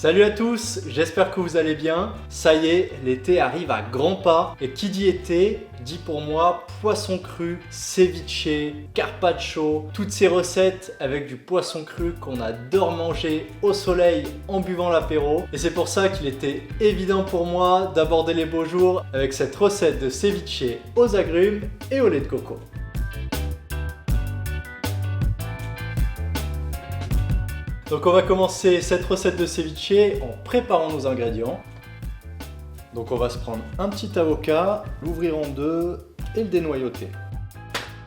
Salut à tous, j'espère que vous allez bien. Ça y est, l'été arrive à grands pas. Et qui dit été, dit pour moi poisson cru, ceviche, carpaccio, toutes ces recettes avec du poisson cru qu'on adore manger au soleil en buvant l'apéro. Et c'est pour ça qu'il était évident pour moi d'aborder les beaux jours avec cette recette de ceviche aux agrumes et au lait de coco. Donc on va commencer cette recette de ceviche en préparant nos ingrédients. Donc on va se prendre un petit avocat, l'ouvrir en deux et le dénoyauter.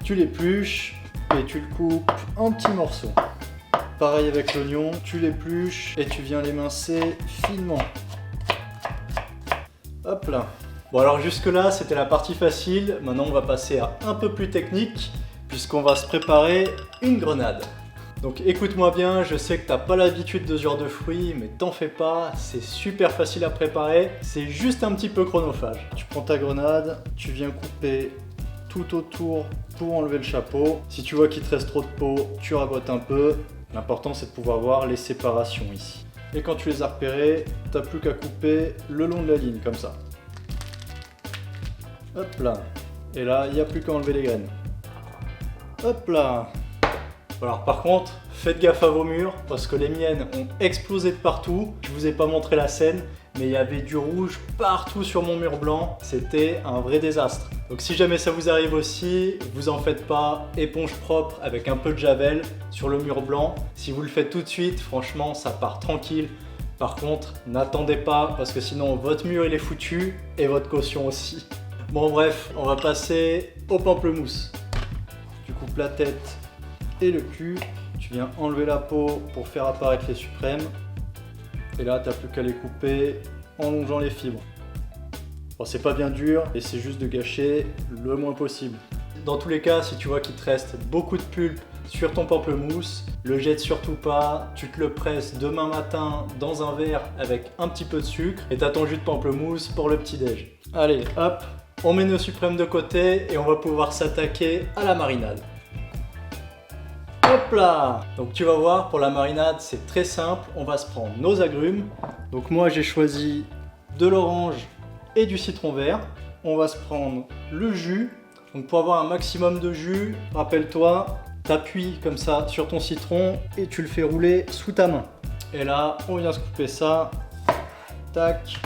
Tu l'épluches et tu le coupes en petits morceaux. Pareil avec l'oignon, tu l'épluches et tu viens l'émincer finement. Hop là. Bon alors jusque là c'était la partie facile, maintenant on va passer à un peu plus technique puisqu'on va se préparer une grenade. Donc écoute-moi bien, je sais que t'as pas l'habitude de ce genre de fruits, mais t'en fais pas, c'est super facile à préparer, c'est juste un petit peu chronophage. Tu prends ta grenade, tu viens couper tout autour pour enlever le chapeau. Si tu vois qu'il te reste trop de peau, tu rabotes un peu. L'important c'est de pouvoir voir les séparations ici. Et quand tu les as repérées, t'as plus qu'à couper le long de la ligne, comme ça. Hop là. Et là, il n'y a plus qu'à enlever les graines. Hop là. Alors par contre, faites gaffe à vos murs parce que les miennes ont explosé de partout. Je vous ai pas montré la scène, mais il y avait du rouge partout sur mon mur blanc. C'était un vrai désastre. Donc si jamais ça vous arrive aussi, vous en faites pas, éponge propre avec un peu de javel sur le mur blanc. Si vous le faites tout de suite, franchement, ça part tranquille. Par contre, n'attendez pas parce que sinon votre mur il est foutu et votre caution aussi. Bon bref, on va passer au pamplemousse. Tu coupes la tête et le cul, tu viens enlever la peau pour faire apparaître les suprêmes. Et là, tu n'as plus qu'à les couper en longeant les fibres. Bon, c'est pas bien dur et c'est juste de gâcher le moins possible. Dans tous les cas, si tu vois qu'il te reste beaucoup de pulpe sur ton pamplemousse, le jette surtout pas, tu te le presses demain matin dans un verre avec un petit peu de sucre et tu as ton jus de pamplemousse pour le petit-déj. Allez, hop, on met nos suprêmes de côté et on va pouvoir s'attaquer à la marinade. Hop là! Donc tu vas voir, pour la marinade, c'est très simple. On va se prendre nos agrumes. Donc moi, j'ai choisi de l'orange et du citron vert. On va se prendre le jus. Donc pour avoir un maximum de jus, rappelle-toi, t'appuies comme ça sur ton citron et tu le fais rouler sous ta main. Et là, on vient se couper ça. Tac.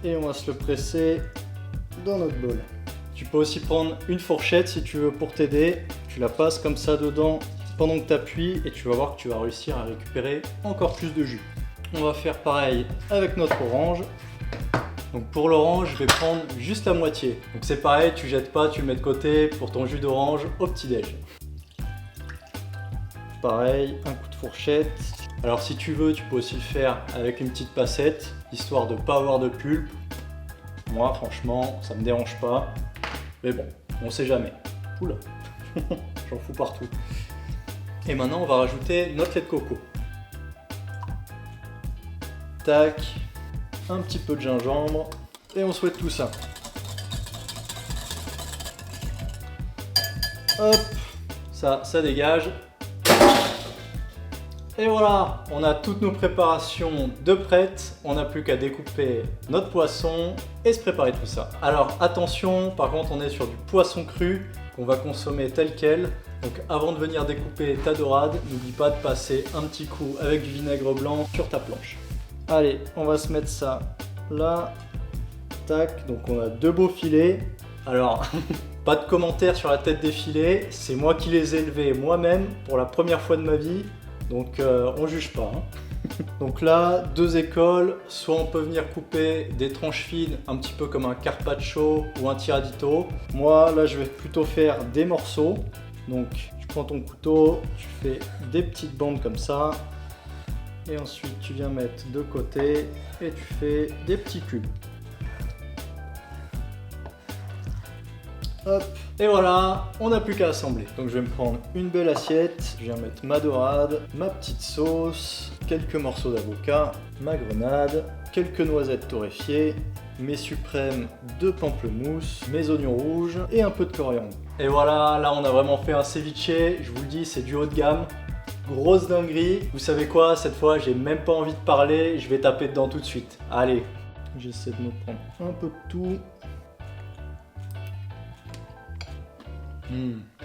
Et on va se le presser dans notre bol. Tu peux aussi prendre une fourchette si tu veux pour t'aider. Tu la passes comme ça dedans pendant que tu appuies et tu vas voir que tu vas réussir à récupérer encore plus de jus. On va faire pareil avec notre orange. Donc pour l'orange, je vais prendre juste la moitié. Donc c'est pareil, tu jettes pas, tu le mets de côté pour ton jus d'orange au petit-déj. Pareil, un coup de fourchette. Alors si tu veux, tu peux aussi le faire avec une petite passette, histoire de ne pas avoir de pulpe. Moi franchement, ça me dérange pas. Mais bon, on sait jamais. Oula, j'en fous partout. Et maintenant, on va rajouter notre lait de coco. Tac, un petit peu de gingembre et on souhaite tout ça. Hop, ça dégage. Et voilà, on a toutes nos préparations de prêtes. On n'a plus qu'à découper notre poisson et se préparer tout ça. Alors attention, par contre on est sur du poisson cru qu'on va consommer tel quel. Donc avant de venir découper ta dorade, n'oublie pas de passer un petit coup avec du vinaigre blanc sur ta planche. Allez, on va se mettre ça là. Tac, donc on a deux beaux filets. Alors, pas de commentaires sur la tête des filets. C'est moi qui les ai élevés moi-même pour la première fois de ma vie. Donc on juge pas. Donc là, deux écoles, soit on peut venir couper des tranches fines, un petit peu comme un carpaccio ou un tiradito. Moi, là, je vais plutôt faire des morceaux. Donc tu prends ton couteau, tu fais des petites bandes comme ça. Et ensuite, tu viens mettre de côté et tu fais des petits cubes. Hop, et voilà, on n'a plus qu'à assembler. Donc je vais me prendre une belle assiette, je viens mettre ma dorade, ma petite sauce, quelques morceaux d'avocat, ma grenade, quelques noisettes torréfiées, mes suprêmes de pamplemousse, mes oignons rouges et un peu de coriandre. Et voilà, là on a vraiment fait un ceviche, je vous le dis, c'est du haut de gamme. grosse dinguerie. Vous savez quoi, cette fois, j'ai même pas envie de parler, je vais taper dedans tout de suite. Allez, j'essaie de me prendre un peu de tout.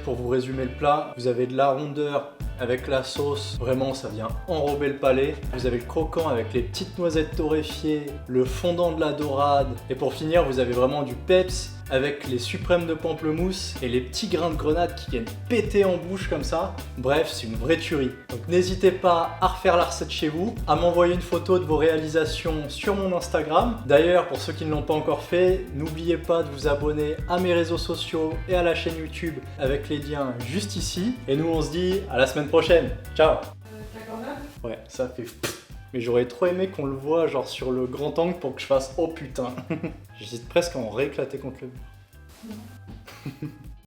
Pour vous résumer le plat, vous avez de la rondeur avec la sauce, vraiment ça vient enrober le palais. Vous avez le croquant avec les petites noisettes torréfiées, le fondant de la dorade. Et pour finir, vous avez vraiment du peps avec les suprêmes de pamplemousse et les petits grains de grenade qui viennent péter en bouche comme ça. Bref, c'est une vraie tuerie. Donc n'hésitez pas à refaire la recette chez vous, à m'envoyer une photo de vos réalisations sur mon Instagram. D'ailleurs, pour ceux qui ne l'ont pas encore fait, n'oubliez pas de vous abonner à mes réseaux sociaux et à la chaîne YouTube avec les liens juste ici. Et nous, on se dit à la semaine prochaine. Ciao. Ouais, ça fait... Mais j'aurais trop aimé qu'on le voit genre sur le grand angle pour que je fasse oh putain. J'hésite presque à en rééclater contre le mur.